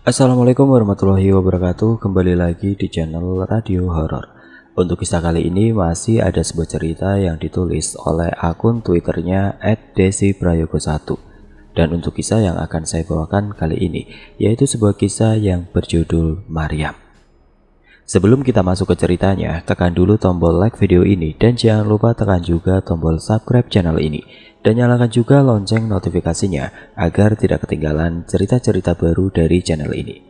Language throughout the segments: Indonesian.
Assalamualaikum warahmatullahi wabarakatuh. Kembali lagi di channel Radio Horor. Untuk kisah kali ini masih ada sebuah cerita yang ditulis oleh akun Twitternya @desiprayogo1. Dan untuk kisah yang akan saya bawakan kali ini yaitu sebuah kisah yang berjudul Maryam. Sebelum kita masuk ke ceritanya, tekan dulu tombol like video ini dan jangan lupa tekan juga tombol subscribe channel ini. Dan nyalakan juga lonceng notifikasinya agar tidak ketinggalan cerita-cerita baru dari channel ini.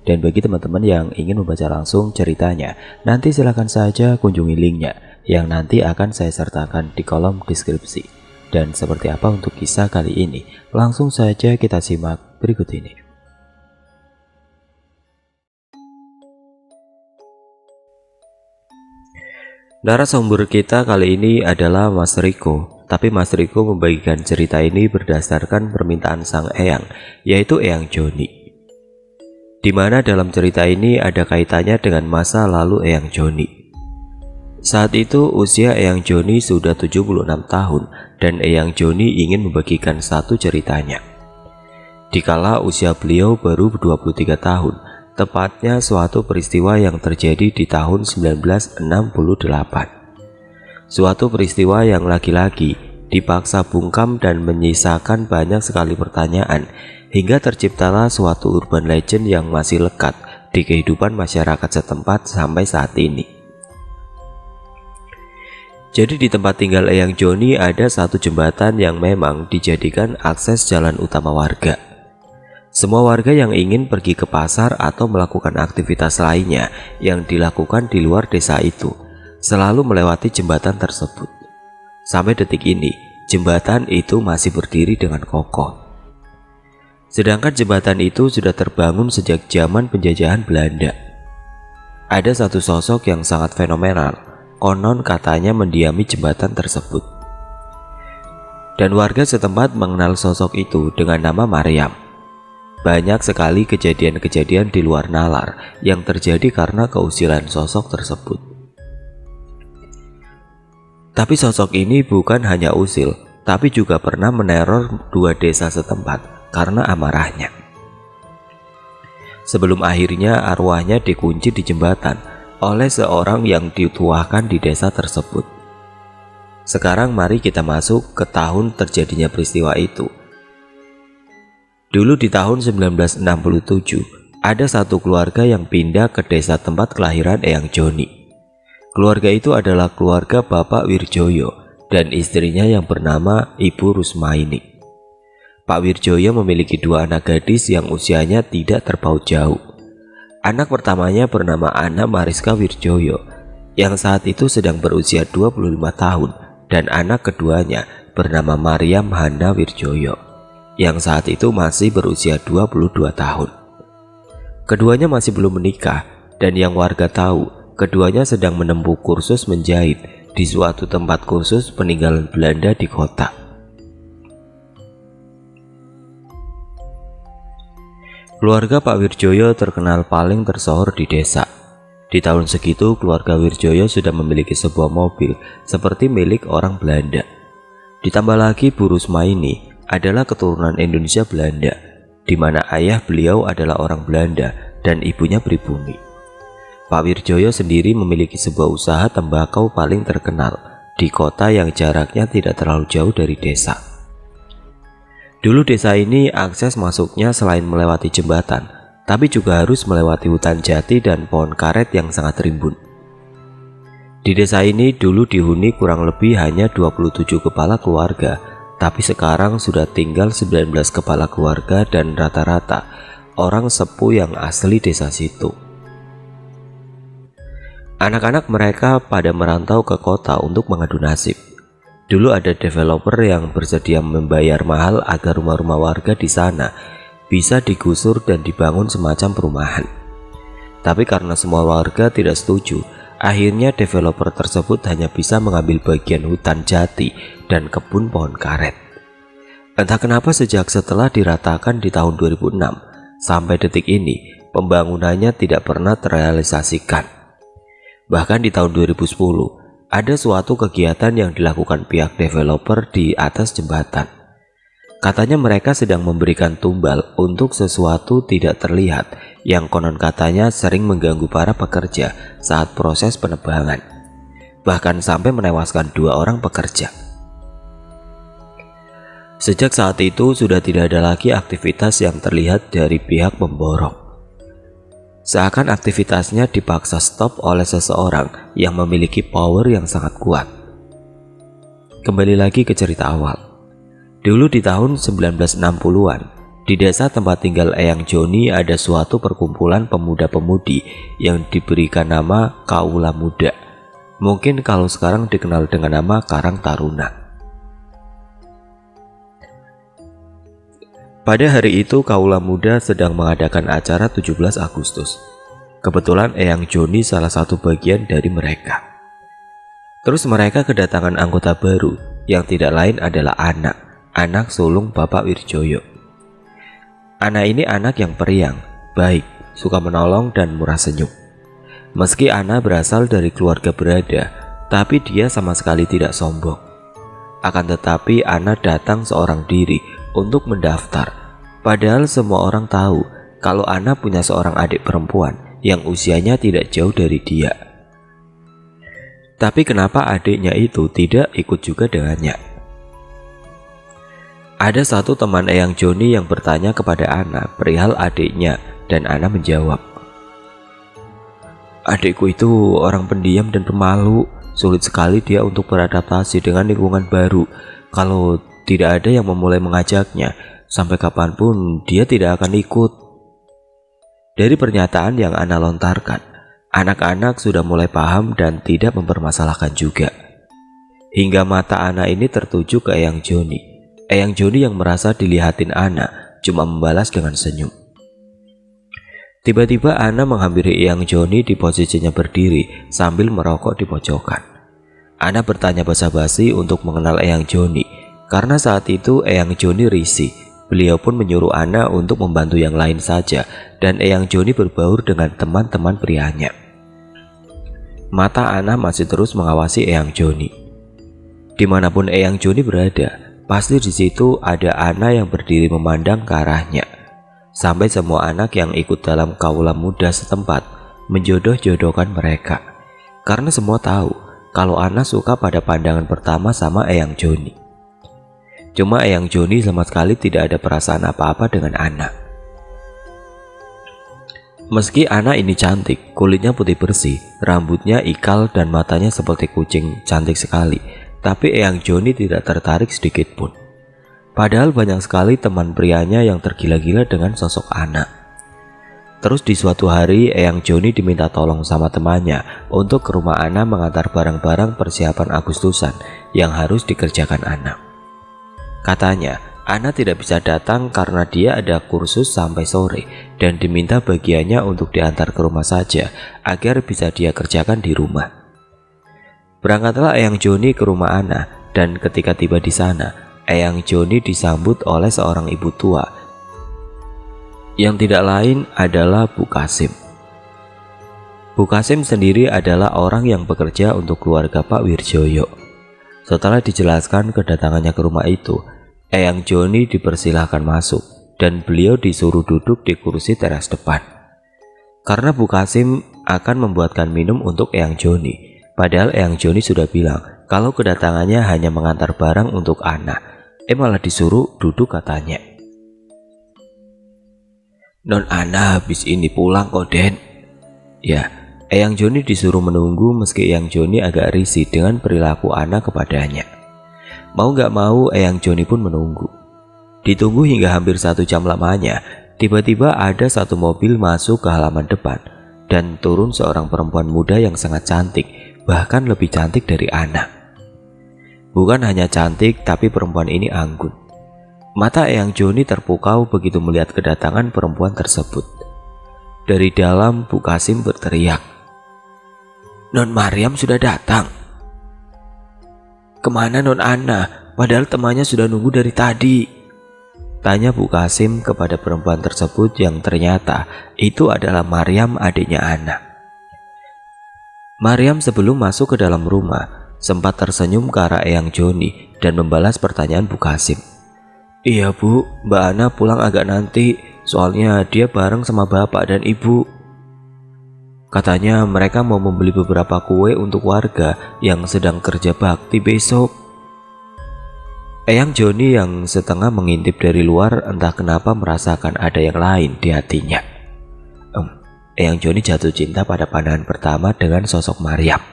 Dan bagi teman-teman yang ingin membaca langsung ceritanya, nanti silahkan saja kunjungi linknya yang nanti akan saya sertakan di kolom deskripsi. Dan seperti apa untuk kisah kali ini, langsung saja kita simak berikut ini. Narasumber kita kali ini adalah Mas Riko, tapi Mas Riko membagikan cerita ini berdasarkan permintaan sang eyang, yaitu Eyang Joni. Di mana dalam cerita ini ada kaitannya dengan masa lalu Eyang Joni. Saat itu usia Eyang Joni sudah 76 tahun dan Eyang Joni ingin membagikan satu ceritanya. Dikala usia beliau baru 23 tahun, tepatnya suatu peristiwa yang terjadi di tahun 1968. Suatu peristiwa yang lagi-lagi dipaksa bungkam dan menyisakan banyak sekali pertanyaan, hingga terciptalah suatu urban legend yang masih lekat di kehidupan masyarakat setempat sampai saat ini. Jadi di tempat tinggal Eyang Joni ada satu jembatan yang memang dijadikan akses jalan utama warga. Semua warga yang ingin pergi ke pasar atau melakukan aktivitas lainnya yang dilakukan di luar desa itu selalu melewati jembatan tersebut. Sampai detik ini, jembatan itu masih berdiri dengan kokoh. Sedangkan jembatan itu sudah terbangun sejak zaman penjajahan Belanda. Ada satu sosok yang sangat fenomenal, konon katanya mendiami jembatan tersebut. Dan warga setempat mengenal sosok itu dengan nama Maryam. Banyak sekali kejadian-kejadian di luar nalar yang terjadi karena keusilan sosok tersebut. Tapi sosok ini bukan hanya usil, tapi juga pernah meneror dua desa setempat karena amarahnya. Sebelum akhirnya arwahnya dikunci di jembatan oleh seorang yang dituakan di desa tersebut. Sekarang mari kita masuk ke tahun terjadinya peristiwa itu. Dulu di tahun 1967, ada satu keluarga yang pindah ke desa tempat kelahiran Eyang Joni. Keluarga itu adalah keluarga Bapak Wirjoyo dan istrinya yang bernama Ibu Rusmaini. Pak Wirjoyo memiliki dua anak gadis yang usianya tidak terpaut jauh. Anak pertamanya bernama Ana Mariska Wirjoyo, yang saat itu sedang berusia 25 tahun, dan anak keduanya bernama Maryam Hana Wirjoyo, yang saat itu masih berusia 22 tahun. Keduanya masih belum menikah, dan yang warga tahu, keduanya sedang menempuh kursus menjahit di suatu tempat kursus peninggalan Belanda di kota. Keluarga Pak Wirjoyo terkenal paling tersohor di desa. Di tahun segitu, keluarga Wirjoyo sudah memiliki sebuah mobil seperti milik orang Belanda. Ditambah lagi Bu Rusmaini adalah keturunan Indonesia Belanda, di mana ayah beliau adalah orang Belanda dan ibunya pribumi. Pak Wirjoyo sendiri memiliki sebuah usaha tembakau paling terkenal di kota yang jaraknya tidak terlalu jauh dari desa. Dulu desa ini akses masuknya selain melewati jembatan, tapi juga harus melewati hutan jati dan pohon karet yang sangat rimbun. Di desa ini dulu dihuni kurang lebih hanya 27 kepala keluarga, tapi sekarang sudah tinggal 19 kepala keluarga dan rata-rata orang sepuh yang asli desa situ. Anak-anak mereka pada merantau ke kota untuk mengadu nasib. Dulu ada developer yang bersedia membayar mahal agar rumah-rumah warga di sana bisa digusur dan dibangun semacam perumahan. Tapi karena semua warga tidak setuju, akhirnya developer tersebut hanya bisa mengambil bagian hutan jati dan kebun pohon karet. Entah kenapa sejak setelah diratakan di tahun 2006 sampai detik ini, pembangunannya tidak pernah terrealisasikan. Bahkan di tahun 2010, ada suatu kegiatan yang dilakukan pihak developer di atas jembatan. Katanya mereka sedang memberikan tumbal untuk sesuatu tidak terlihat yang konon katanya sering mengganggu para pekerja saat proses penebangan, bahkan sampai menewaskan 2 orang pekerja. Sejak saat itu sudah tidak ada lagi aktivitas yang terlihat dari pihak pemborong. Seakan aktivitasnya dipaksa stop oleh seseorang yang memiliki power yang sangat kuat. Kembali lagi ke cerita awal. Dulu di tahun 1960-an, di desa tempat tinggal Eyang Joni ada suatu perkumpulan pemuda-pemudi yang diberikan nama Kaula Muda. Mungkin kalau sekarang dikenal dengan nama Karang Taruna. Pada hari itu Kaula Muda sedang mengadakan acara 17 Agustus. Kebetulan Eyang Joni salah satu bagian dari mereka. Terus mereka kedatangan anggota baru yang tidak lain adalah anak sulung Bapak Wirjoyo. Anak ini anak yang periang, baik, suka menolong dan murah senyum. Meski Ana berasal dari keluarga berada, tapi dia sama sekali tidak sombong. Akan tetapi Ana datang seorang diri untuk mendaftar, padahal semua orang tahu kalau Ana punya seorang adik perempuan yang usianya tidak jauh dari dia. Tapi kenapa adiknya itu tidak ikut juga dengannya? Ada satu teman Eyang Joni yang bertanya kepada Ana perihal adiknya, dan Ana menjawab, "Adikku itu orang pendiam dan pemalu, sulit sekali dia untuk beradaptasi dengan lingkungan baru. Kalau tidak ada yang memulai mengajaknya, sampai kapanpun dia tidak akan ikut." Dari pernyataan yang Ana lontarkan, anak-anak sudah mulai paham dan tidak mempermasalahkan juga. Hingga mata Ana ini tertuju ke Eyang Joni. Eyang Joni yang merasa dilihatin Ana cuma membalas dengan senyum. Tiba-tiba Ana menghampiri Eyang Joni di posisinya berdiri sambil merokok di pojokan. Ana bertanya basa-basi untuk mengenal Eyang Joni, karena saat itu Eyang Joni risih. Beliau pun menyuruh Ana untuk membantu yang lain saja, dan Eyang Joni berbaur dengan teman-teman prianya. Mata Ana masih terus mengawasi Eyang Joni. Dimanapun Eyang Joni berada, pasti di situ ada Ana yang berdiri memandang ke arahnya. Sampai semua anak yang ikut dalam kaula muda setempat menjodoh-jodohkan mereka. Karena semua tahu kalau Ana suka pada pandangan pertama sama Eyang Joni. Cuma Eyang Joni sama sekali tidak ada perasaan apa-apa dengan Ana. Meski Ana ini cantik, kulitnya putih bersih, rambutnya ikal dan matanya seperti kucing, cantik sekali. Tapi Eyang Joni tidak tertarik sedikit pun. Padahal banyak sekali teman prianya yang tergila-gila dengan sosok Ana. Terus di suatu hari Eyang Joni diminta tolong sama temannya untuk ke rumah Ana mengantar barang-barang persiapan Agustusan yang harus dikerjakan Ana. Katanya Ana tidak bisa datang karena dia ada kursus sampai sore dan diminta bagiannya untuk diantar ke rumah saja agar bisa dia kerjakan di rumah. Berangkatlah Eyang Joni ke rumah Ana, dan ketika tiba di sana, Eyang Joni disambut oleh seorang ibu tua yang tidak lain adalah Bu Kasim. Bu Kasim sendiri adalah orang yang bekerja untuk keluarga Pak Wirjoyo. Setelah dijelaskan kedatangannya ke rumah itu, Eyang Joni dipersilahkan masuk dan beliau disuruh duduk di kursi teras depan. Karena Bu Kasim akan membuatkan minum untuk Eyang Joni. Padahal Eyang Joni sudah bilang kalau kedatangannya hanya mengantar barang untuk Ana. Malah disuruh duduk katanya. "Non Ana habis ini pulang kok, Den." Ya, Eyang Joni disuruh menunggu meski Eyang Joni agak risih dengan perilaku Ana kepadanya. Mau gak mau Eyang Joni pun menunggu. Ditunggu hingga hampir 1 jam lamanya, tiba-tiba ada satu mobil masuk ke halaman depan dan turun seorang perempuan muda yang sangat cantik, bahkan lebih cantik dari Ana. Bukan hanya cantik, tapi perempuan ini anggun. Mata Eyang Joni terpukau begitu melihat kedatangan perempuan tersebut. Dari dalam Bu Kasim berteriak, "Non Mariam sudah datang." "Kemana Non Ana? Padahal temannya sudah nunggu dari tadi," tanya Bu Kasim kepada perempuan tersebut yang ternyata itu adalah Mariam, adiknya Ana. Mariam sebelum masuk ke dalam rumah sempat tersenyum ke arah Eyang Joni dan membalas pertanyaan Bu Kasim. Iya bu, Mbak Ana pulang agak nanti, soalnya dia bareng sama bapak dan ibu. Katanya mereka mau membeli beberapa kue untuk warga yang sedang kerja bakti besok. Eyang Joni yang setengah mengintip dari luar entah kenapa merasakan ada yang lain di hatinya. Eyang Joni jatuh cinta pada pandangan pertama dengan sosok Maryam.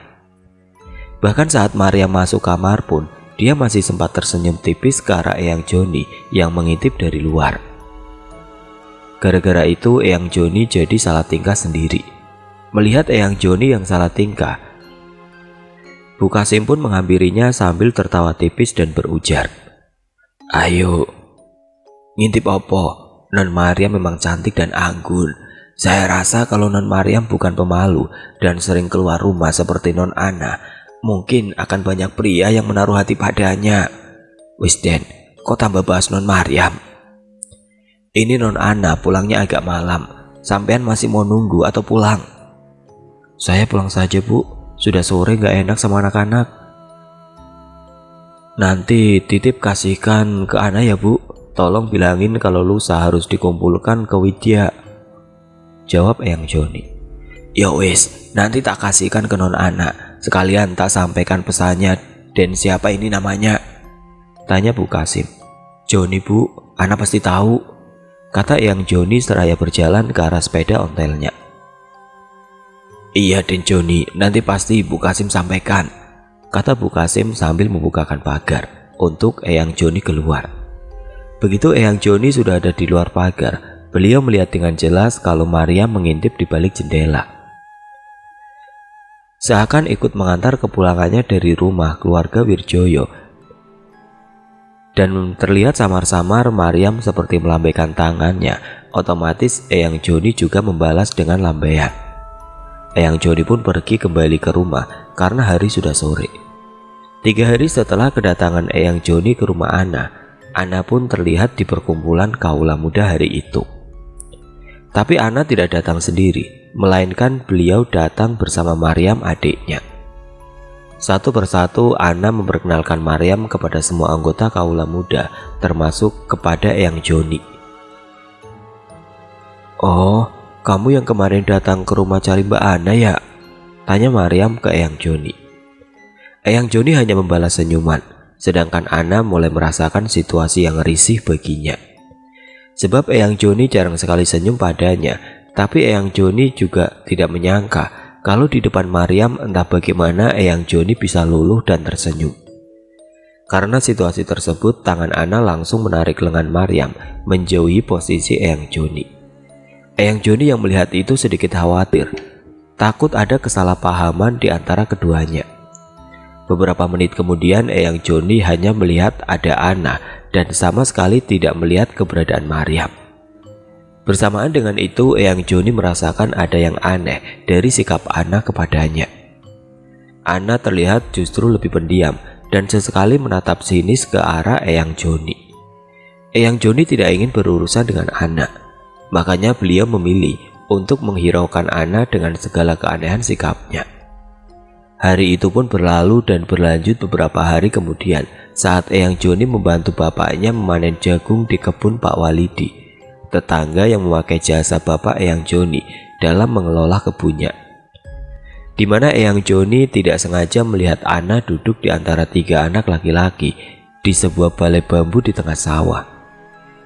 Bahkan saat Maryam masuk kamar pun, dia masih sempat tersenyum tipis ke arah Eyang Joni yang mengintip dari luar. Gara-gara itu Eyang Joni jadi salah tingkah sendiri. Melihat Eyang Joni yang salah tingkah, Bu Kasim pun menghampirinya sambil tertawa tipis dan berujar, "Ayo, ngintip opo? Non Maryam memang cantik dan anggun. Saya rasa kalau Non Maryam bukan pemalu dan sering keluar rumah seperti Non Ana, mungkin akan banyak pria yang menaruh hati padanya. Wis Den, kok tambah bahas Non Maryam? Ini Non Ana pulangnya agak malam. Sampean masih mau nunggu atau pulang?" "Saya pulang saja bu, sudah sore gak enak sama anak-anak." "Nanti titip kasihkan ke Ana ya bu, tolong bilangin kalau lusa harus dikumpulkan ke Widya," jawab Eyang Joni. "Ya wis, nanti tak kasihkan ke Non Ana, sekalian tak sampaikan pesannya. Dan siapa ini namanya?" tanya Bu Kasim. "Joni bu, Ana pasti tahu," kata Eyang Joni seraya berjalan ke arah sepeda ontelnya. "Iya Den Joni, nanti pasti Bu Kasim sampaikan," kata Bu Kasim sambil membukakan pagar untuk Eyang Joni keluar. Begitu Eyang Joni sudah ada di luar pagar, beliau melihat dengan jelas kalau Maryam mengintip di balik jendela. Seakan ikut mengantar kepulangannya dari rumah keluarga Wirjoyo. Dan terlihat samar-samar Maryam seperti melambaikan tangannya. Otomatis Eyang Joni juga membalas dengan lambaian. Eyang Joni pun pergi kembali ke rumah karena hari sudah sore. 3 hari setelah kedatangan Eyang Joni ke rumah Ana pun terlihat di perkumpulan kaula muda hari itu. Tapi Ana tidak datang sendiri, melainkan beliau datang bersama Maryam adiknya. Satu persatu Ana memperkenalkan Maryam kepada semua anggota kaula muda, termasuk kepada Eyang Joni. "Oh, kamu yang kemarin datang ke rumah cari Mbak Ana ya?" tanya Maryam ke Eyang Joni. Eyang Joni hanya membalas senyuman, sedangkan Ana mulai merasakan situasi yang risih baginya. Sebab Eyang Joni jarang sekali senyum padanya, tapi Eyang Joni juga tidak menyangka kalau di depan Maryam entah bagaimana Eyang Joni bisa luluh dan tersenyum. Karena situasi tersebut, tangan Ana langsung menarik lengan Maryam menjauhi posisi Eyang Joni. Eyang Joni yang melihat itu sedikit khawatir, takut ada kesalahpahaman di antara keduanya. Beberapa menit kemudian Eyang Joni hanya melihat ada Ana dan sama sekali tidak melihat keberadaan Maryam. Bersamaan dengan itu Eyang Joni merasakan ada yang aneh dari sikap Ana kepadanya. Ana terlihat justru lebih pendiam dan sesekali menatap sinis ke arah Eyang Joni. Eyang Joni tidak ingin berurusan dengan Ana. Makanya beliau memilih untuk menghiraukan Ana dengan segala keanehan sikapnya. Hari itu pun berlalu dan berlanjut beberapa hari kemudian saat Eyang Joni membantu bapaknya memanen jagung di kebun Pak Walidi, tetangga yang memakai jasa bapak Eyang Joni dalam mengelola kebunnya. Di mana Eyang Joni tidak sengaja melihat Ana duduk di antara 3 anak laki-laki di sebuah balai bambu di tengah sawah.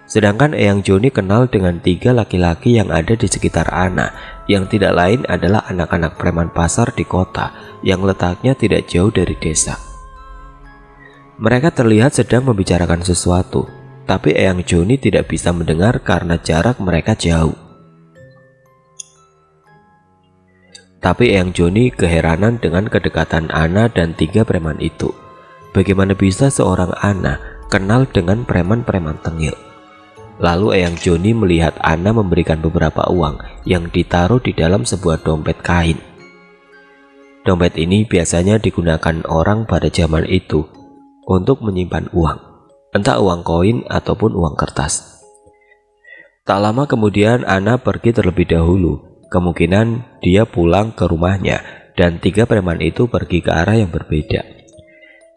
Sedangkan Eyang Joni kenal dengan 3 laki-laki yang ada di sekitar Ana, yang tidak lain adalah anak-anak preman pasar di kota yang letaknya tidak jauh dari desa. Mereka terlihat sedang membicarakan sesuatu, tapi Eyang Joni tidak bisa mendengar karena jarak mereka jauh. Tapi Eyang Joni keheranan dengan kedekatan Ana dan 3 preman itu. Bagaimana bisa seorang Ana kenal dengan preman-preman tengil? Lalu Eyang Joni melihat Ana memberikan beberapa uang yang ditaruh di dalam sebuah dompet kain. Dompet ini biasanya digunakan orang pada zaman itu untuk menyimpan uang, entah uang koin ataupun uang kertas. Tak lama kemudian Ana pergi terlebih dahulu. Kemungkinan dia pulang ke rumahnya dan 3 preman itu pergi ke arah yang berbeda.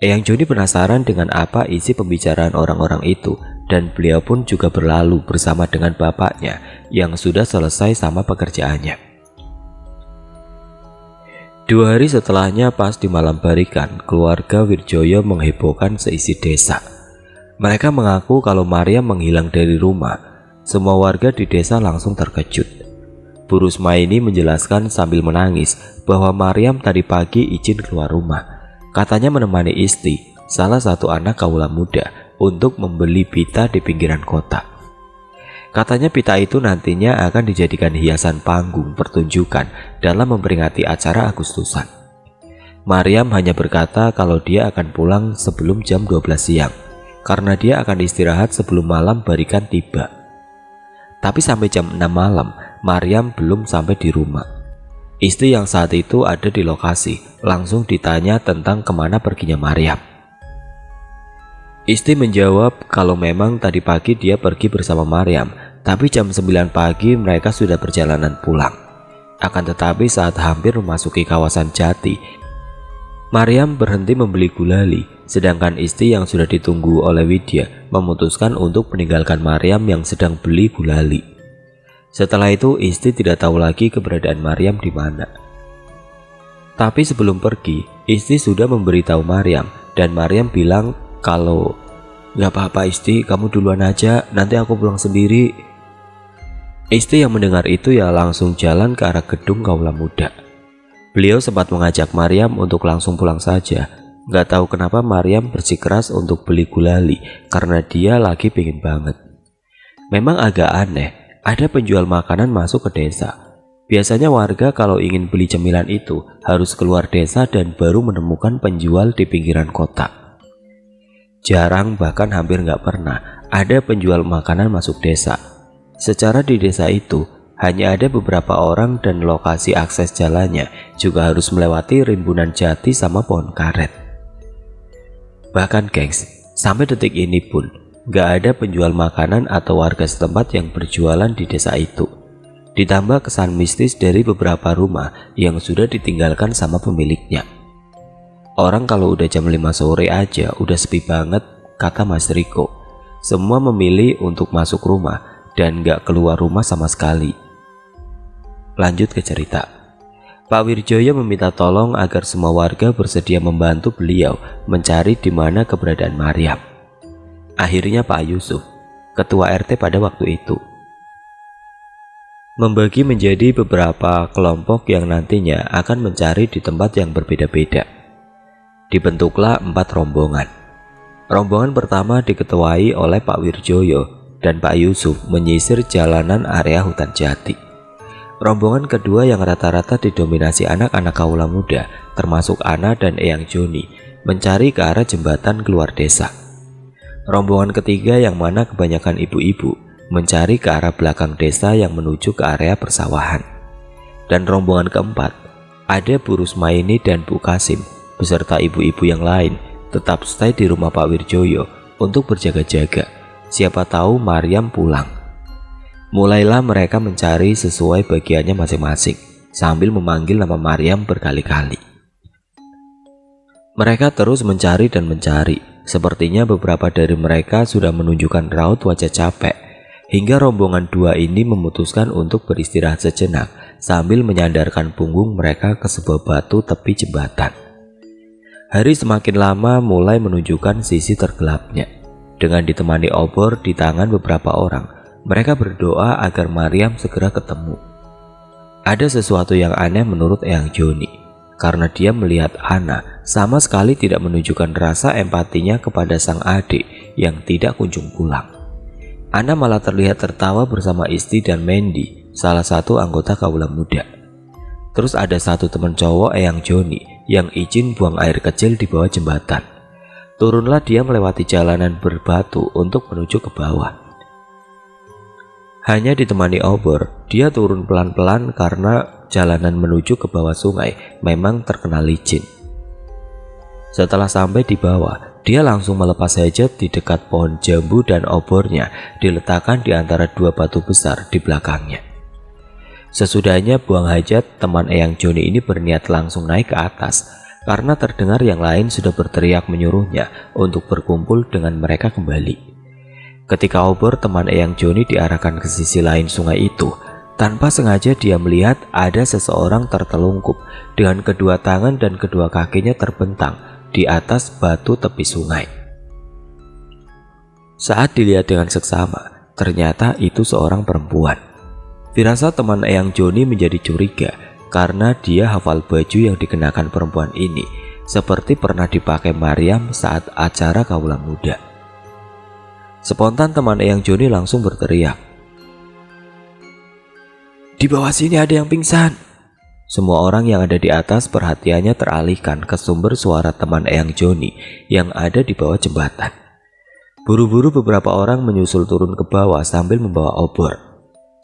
Eyang Joni penasaran dengan apa isi pembicaraan orang-orang itu dan beliau pun juga berlalu bersama dengan bapaknya yang sudah selesai sama pekerjaannya. 2 hari setelahnya, pas di malam barikan, keluarga Wirjoyo menghebohkan seisi desa. Mereka mengaku kalau Maryam menghilang dari rumah. Semua warga di desa langsung terkejut. Bu Rusmaini menjelaskan sambil menangis bahwa Maryam tadi pagi izin keluar rumah. Katanya menemani Isti, salah satu anak kaula muda, untuk membeli pita di pinggiran kota. Katanya pita itu nantinya akan dijadikan hiasan panggung pertunjukan dalam memperingati acara Agustusan. Maryam hanya berkata kalau dia akan pulang sebelum jam 12 siang, karena dia akan istirahat sebelum malam barikan tiba. Tapi sampai jam 6 malam, Maryam belum sampai di rumah. Istri yang saat itu ada di lokasi langsung ditanya tentang kemana perginya Maryam. Istri menjawab kalau memang tadi pagi dia pergi bersama Maryam, tapi jam 9 pagi mereka sudah perjalanan pulang. Akan tetapi saat hampir memasuki kawasan Jati, Maryam berhenti membeli gulali, sedangkan istri yang sudah ditunggu oleh Widya memutuskan untuk meninggalkan Maryam yang sedang beli gulali. Setelah itu istri tidak tahu lagi keberadaan Maryam di mana. Tapi sebelum pergi, istri sudah memberitahu Maryam, dan Maryam bilang kalau "Gak apa-apa Isti, kamu duluan aja, nanti aku pulang sendiri." Isti yang mendengar itu ya langsung jalan ke arah gedung kaula muda. Beliau sempat mengajak Maryam untuk langsung pulang saja. Gak tahu kenapa Maryam bersikeras untuk beli gulali karena dia lagi pengen banget. Memang agak aneh, ada penjual makanan masuk ke desa. Biasanya warga kalau ingin beli cemilan itu harus keluar desa dan baru menemukan penjual di pinggiran kota. Jarang, bahkan hampir nggak pernah ada penjual makanan masuk desa. Secara di desa itu hanya ada beberapa orang dan lokasi akses jalannya juga harus melewati rimbunan jati sama pohon karet. Bahkan gengs, sampai detik ini pun nggak ada penjual makanan atau warga setempat yang berjualan di desa itu. Ditambah kesan mistis dari beberapa rumah yang sudah ditinggalkan sama pemiliknya. Orang kalau udah jam 5 sore aja udah sepi banget, kata Mas Riko. Semua memilih untuk masuk rumah dan gak keluar rumah sama sekali. Lanjut ke cerita. Pak Wirjoyo meminta tolong agar semua warga bersedia membantu beliau mencari di mana keberadaan Maryam. Akhirnya Pak Yusuf, ketua RT pada waktu itu, membagi menjadi beberapa kelompok yang nantinya akan mencari di tempat yang berbeda-beda. Dibentuklah 4 rombongan. Rombongan pertama diketuai oleh Pak Wirjoyo dan Pak Yusuf menyisir jalanan area hutan jati. Rombongan kedua yang rata-rata didominasi anak-anak kaula muda, termasuk Ana dan Eyang Joni, mencari ke arah jembatan keluar desa. Rombongan ketiga yang mana kebanyakan ibu-ibu mencari ke arah belakang desa yang menuju ke area persawahan. Dan rombongan keempat, ada Bu Rusmaini dan Bu Kasim beserta ibu-ibu yang lain tetap stay di rumah Pak Wirjoyo untuk berjaga-jaga. Siapa tahu Maryam pulang. Mulailah mereka mencari sesuai bagiannya masing-masing sambil memanggil nama Maryam berkali-kali. Mereka terus mencari dan mencari. Sepertinya beberapa dari mereka sudah menunjukkan raut wajah capek, hingga rombongan 2 ini memutuskan untuk beristirahat sejenak sambil menyandarkan punggung mereka ke sebuah batu tepi jembatan. Hari semakin lama mulai menunjukkan sisi tergelapnya. Dengan ditemani obor di tangan beberapa orang, mereka berdoa agar Maryam segera ketemu. Ada sesuatu yang aneh menurut Eyang Joni, karena dia melihat Ana sama sekali tidak menunjukkan rasa empatinya kepada sang adik yang tidak kunjung pulang. Ana malah terlihat tertawa bersama Isti dan Mendy, salah satu anggota kaula muda. Terus ada satu teman cowok Eyang Joni yang izin buang air kecil di bawah jembatan. Turunlah dia melewati jalanan berbatu untuk menuju ke bawah. Hanya ditemani obor, dia turun pelan-pelan karena jalanan menuju ke bawah sungai memang terkenal licin. Setelah sampai di bawah, dia langsung melepas hajat di dekat pohon jambu dan obornya diletakkan di antara 2 batu besar di belakangnya. Sesudahnya buang hajat, teman Eyang Joni ini berniat langsung naik ke atas karena terdengar yang lain sudah berteriak menyuruhnya untuk berkumpul dengan mereka kembali. Ketika obor teman Eyang Joni diarahkan ke sisi lain sungai itu, tanpa sengaja dia melihat ada seseorang tertelungkup dengan kedua tangan dan kedua kakinya terbentang di atas batu tepi sungai. Saat dilihat dengan seksama, ternyata itu seorang perempuan. Firasat teman Eyang Joni menjadi curiga karena dia hafal baju yang dikenakan perempuan ini seperti pernah dipakai Maryam saat acara kaulah muda. Spontan teman Eyang Joni langsung berteriak, "Di bawah sini ada yang pingsan!" Semua orang yang ada di atas perhatiannya teralihkan ke sumber suara teman Eyang Joni yang ada di bawah jembatan. Buru-buru beberapa orang menyusul turun ke bawah sambil membawa obor.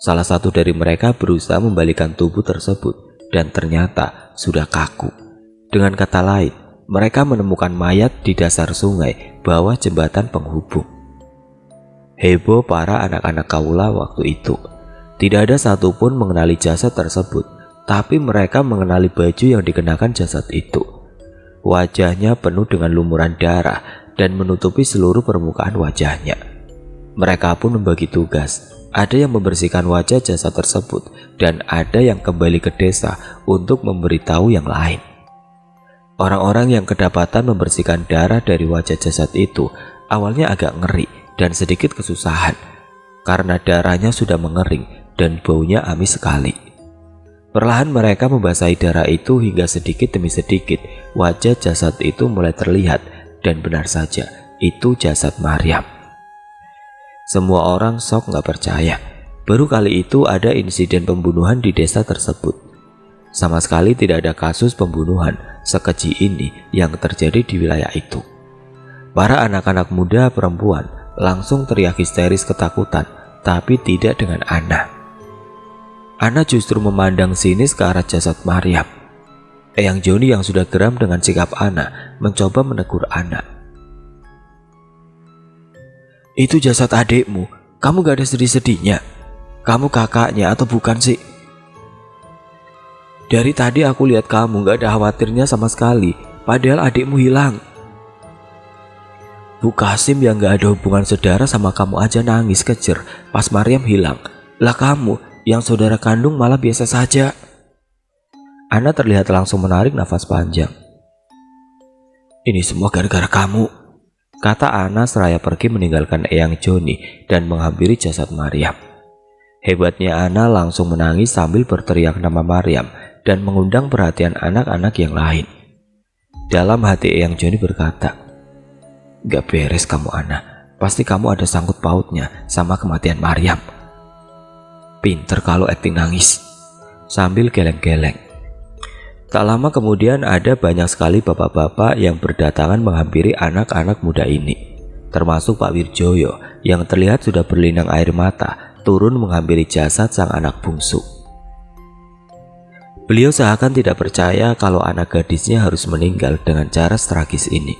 Salah satu dari mereka berusaha membalikkan tubuh tersebut dan ternyata sudah kaku. Dengan kata lain, mereka menemukan mayat di dasar sungai bawah jembatan penghubung. Heboh para anak-anak kaula waktu itu. Tidak ada satupun mengenali jasad tersebut, tapi mereka mengenali baju yang dikenakan jasad itu. Wajahnya penuh dengan lumuran darah dan menutupi seluruh permukaan wajahnya. Mereka pun membagi tugas. Ada yang membersihkan wajah jasad tersebut dan ada yang kembali ke desa untuk memberitahu yang lain. Orang-orang yang kedapatan membersihkan darah dari wajah jasad itu awalnya agak ngeri dan sedikit kesusahan karena darahnya sudah mengering dan baunya amis sekali. Perlahan mereka membasahi darah itu hingga sedikit demi sedikit wajah jasad itu mulai terlihat dan benar saja itu jasad Maryam. Semua orang sok nggak percaya. Baru kali itu ada insiden pembunuhan di desa tersebut. Sama sekali tidak ada kasus pembunuhan sekeji ini yang terjadi di wilayah itu. Para anak-anak muda perempuan langsung teriak histeris ketakutan, tapi tidak dengan Ana. Ana justru memandang sinis ke arah jasad Maryam. Eyang Joni yang sudah geram dengan sikap Ana mencoba menegur Ana. "Itu jasad adikmu, kamu gak ada sedih-sedihnya? Kamu kakaknya atau bukan sih? Dari tadi aku lihat kamu gak ada khawatirnya sama sekali, padahal adikmu hilang. Bu Kasim yang gak ada hubungan saudara sama kamu aja nangis kejer pas Maryam hilang. Lah kamu yang saudara kandung malah biasa saja." Ana terlihat langsung menarik nafas panjang. "Ini semua gara-gara kamu," kata Ana seraya pergi meninggalkan Eyang Joni dan menghampiri jasad Maryam. Hebatnya Ana langsung menangis sambil berteriak nama Maryam dan mengundang perhatian anak-anak yang lain. Dalam hati Eyang Joni berkata, "Gak beres kamu Ana, pasti kamu ada sangkut pautnya sama kematian Maryam. Pinter kalau akting nangis," sambil geleng-geleng. Tak lama kemudian ada banyak sekali bapak-bapak yang berdatangan menghampiri anak-anak muda ini, termasuk Pak Wirjoyo yang terlihat sudah berlinang air mata turun menghampiri jasad sang anak bungsu. Beliau seakan tidak percaya kalau anak gadisnya harus meninggal dengan cara tragis ini.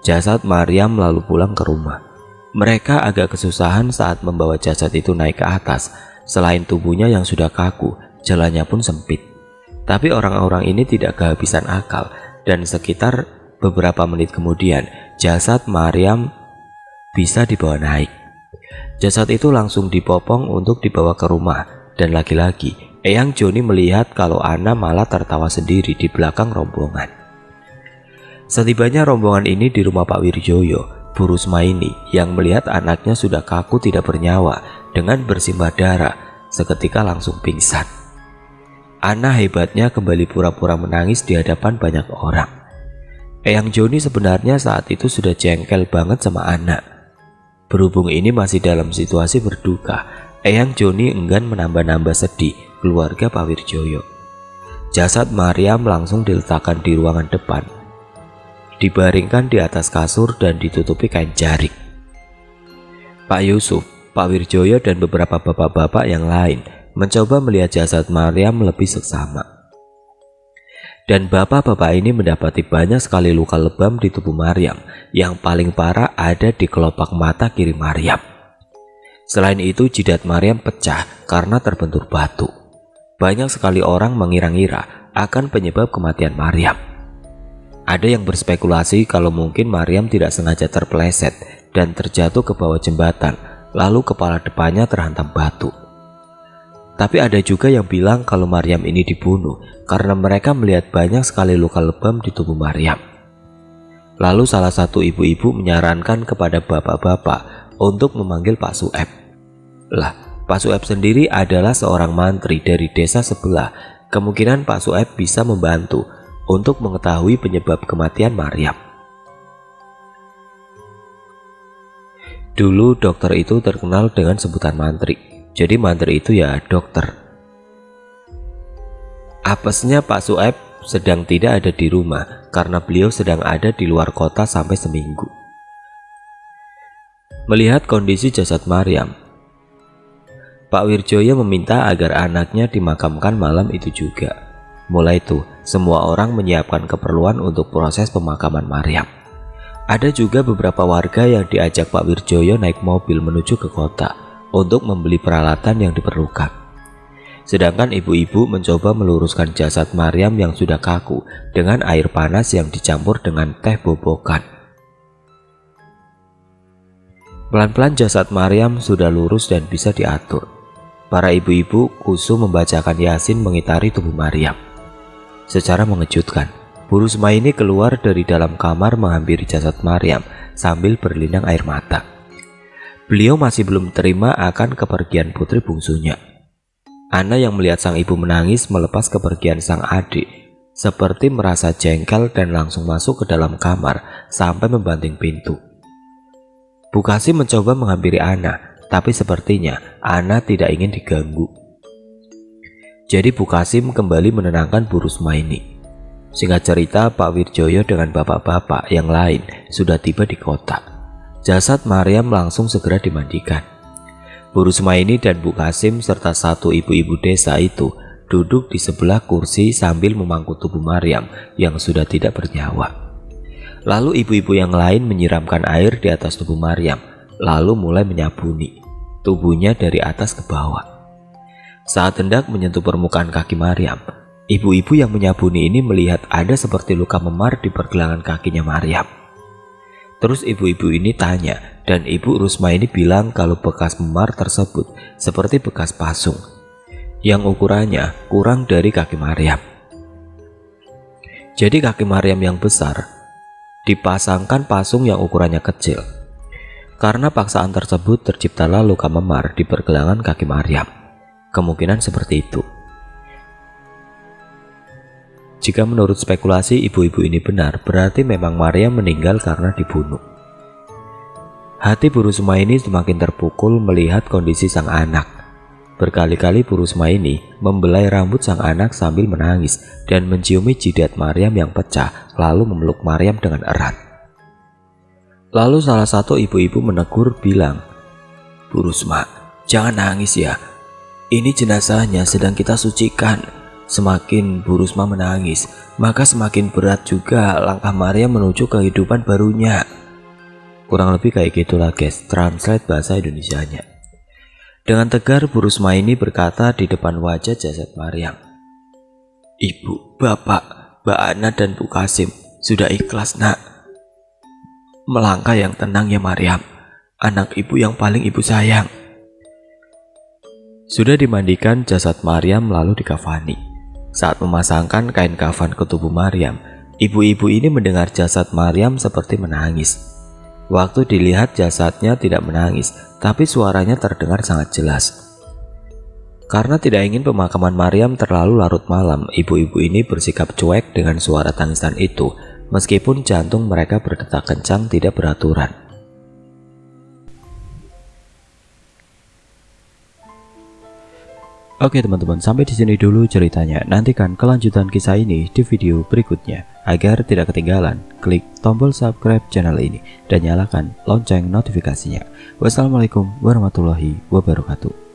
Jasad Maryam lalu pulang ke rumah. Mereka agak kesusahan saat membawa jasad itu naik ke atas. Selain tubuhnya yang sudah kaku, jalannya pun sempit. Tapi orang-orang ini tidak kehabisan akal dan sekitar beberapa menit kemudian jasad Maryam bisa dibawa naik. Jasad itu langsung dipopong untuk dibawa ke rumah dan lagi-lagi Eyang Joni melihat kalau Ana malah tertawa sendiri di belakang rombongan. Setibanya rombongan ini di rumah Pak Wirjoyo, Bu Rusmaini yang melihat anaknya sudah kaku tidak bernyawa dengan bersimbah darah seketika langsung pingsan. Ana hebatnya kembali pura-pura menangis di hadapan banyak orang. Eyang Joni sebenarnya saat itu sudah jengkel banget sama Ana. Berhubung ini masih dalam situasi berduka, Eyang Joni enggan menambah-nambah sedih keluarga Pak Wirjoyo. Jasad Maryam langsung diletakkan di ruangan depan, dibaringkan di atas kasur dan ditutupi kain jarik. Pak Yusuf, Pak Wirjoyo dan beberapa bapak-bapak yang lain mencoba melihat jasad Maryam lebih seksama. Dan bapak-bapak ini mendapati banyak sekali luka lebam di tubuh Maryam, yang paling parah ada di kelopak mata kiri Maryam. Selain itu jidat Maryam pecah karena terbentur batu. Banyak sekali orang mengira-ngira akan penyebab kematian Maryam. Ada yang berspekulasi kalau mungkin Maryam tidak sengaja terpeleset dan terjatuh ke bawah jembatan, lalu kepala depannya terhantam batu. Tapi ada juga yang bilang kalau Maryam ini dibunuh karena mereka melihat banyak sekali luka lebam di tubuh Maryam. Lalu salah satu ibu-ibu menyarankan kepada bapak-bapak untuk memanggil Pak Sueb. Lah, Pak Sueb sendiri adalah seorang mantri dari desa sebelah. Kemungkinan Pak Sueb bisa membantu untuk mengetahui penyebab kematian Maryam. Dulu dokter itu terkenal dengan sebutan mantri. Jadi mantri itu ya dokter. Apesnya Pak Sueb sedang tidak ada di rumah karena beliau sedang ada di luar kota sampai seminggu. Melihat kondisi jasad Maryam, Pak Wirjoyo meminta agar anaknya dimakamkan malam itu juga. Mulai itu, semua orang menyiapkan keperluan untuk proses pemakaman Maryam. Ada juga beberapa warga yang diajak Pak Wirjoyo naik mobil menuju ke kota untuk membeli peralatan yang diperlukan. Sedangkan ibu-ibu mencoba meluruskan jasad Maryam yang sudah kaku dengan air panas yang dicampur dengan teh bobokan. Pelan-pelan jasad Maryam sudah lurus dan bisa diatur. Para ibu-ibu kusum membacakan Yasin mengitari tubuh Maryam. Secara mengejutkan, Bu Rusma ini keluar dari dalam kamar menghampiri jasad Maryam sambil berlinang air mata. Beliau masih belum terima akan kepergian putri bungsunya. Ana yang melihat sang ibu menangis melepas kepergian sang adik, seperti merasa jengkel dan langsung masuk ke dalam kamar sampai membanting pintu. Bu Kasim mencoba menghampiri Ana, tapi sepertinya Ana tidak ingin diganggu. Jadi Bu Kasim kembali menenangkan Bu Rusma ini. Singkat cerita, Pak Wirjoyo dengan bapak-bapak yang lain sudah tiba di kota. Jasad Maryam langsung segera dimandikan. Bu Rusma ini dan Bu Kasim serta satu ibu-ibu desa itu duduk di sebelah kursi sambil memangku tubuh Maryam yang sudah tidak bernyawa. Lalu ibu-ibu yang lain menyiramkan air di atas tubuh Maryam, lalu mulai menyabuni tubuhnya dari atas ke bawah. Saat hendak menyentuh permukaan kaki Maryam, ibu-ibu yang menyabuni ini melihat ada seperti luka memar di pergelangan kakinya Maryam. Terus ibu-ibu ini tanya, dan Ibu Rusma ini bilang kalau bekas memar tersebut seperti bekas pasung yang ukurannya kurang dari kaki Maryam. Jadi kaki Maryam yang besar dipasangkan pasung yang ukurannya kecil. Karena paksaan tersebut terciptalah luka memar di pergelangan kaki Maryam. Kemungkinan seperti itu. Jika menurut spekulasi ibu-ibu ini benar, berarti memang Maryam meninggal karena dibunuh. Hati Bu Rusma ini semakin terpukul melihat kondisi sang anak. Berkali-kali Bu Rusma ini membelai rambut sang anak sambil menangis dan menciumi jidat Maryam yang pecah, lalu memeluk Maryam dengan erat. Lalu salah satu ibu-ibu menegur bilang, "Bu Rusma, jangan nangis ya. Ini jenazahnya sedang kita sucikan." Semakin Bu Rusma menangis, maka semakin berat juga langkah Maryam menuju kehidupan barunya. Kurang lebih kayak gitulah guys, translate bahasa Indonesianya. Dengan tegar Bu Rusma ini berkata di depan wajah jasad Maryam, "Ibu, Bapak, Mbak Ana dan Bu Kasim sudah ikhlas nak. Melangkah yang tenang ya Maryam, anak ibu yang paling ibu sayang." Sudah dimandikan, jasad Maryam lalu dikafani. Saat memasangkan kain kafan ke tubuh Maryam, ibu-ibu ini mendengar jasad Maryam seperti menangis. Waktu dilihat jasadnya tidak menangis, tapi suaranya terdengar sangat jelas. Karena tidak ingin pemakaman Maryam terlalu larut malam, ibu-ibu ini bersikap cuek dengan suara tangisan itu, meskipun jantung mereka berdetak kencang tidak beraturan. Oke teman-teman, sampai di sini dulu ceritanya. Nantikan kelanjutan kisah ini di video berikutnya. Agar tidak ketinggalan, klik tombol subscribe channel ini dan nyalakan lonceng notifikasinya. Wassalamualaikum warahmatullahi wabarakatuh.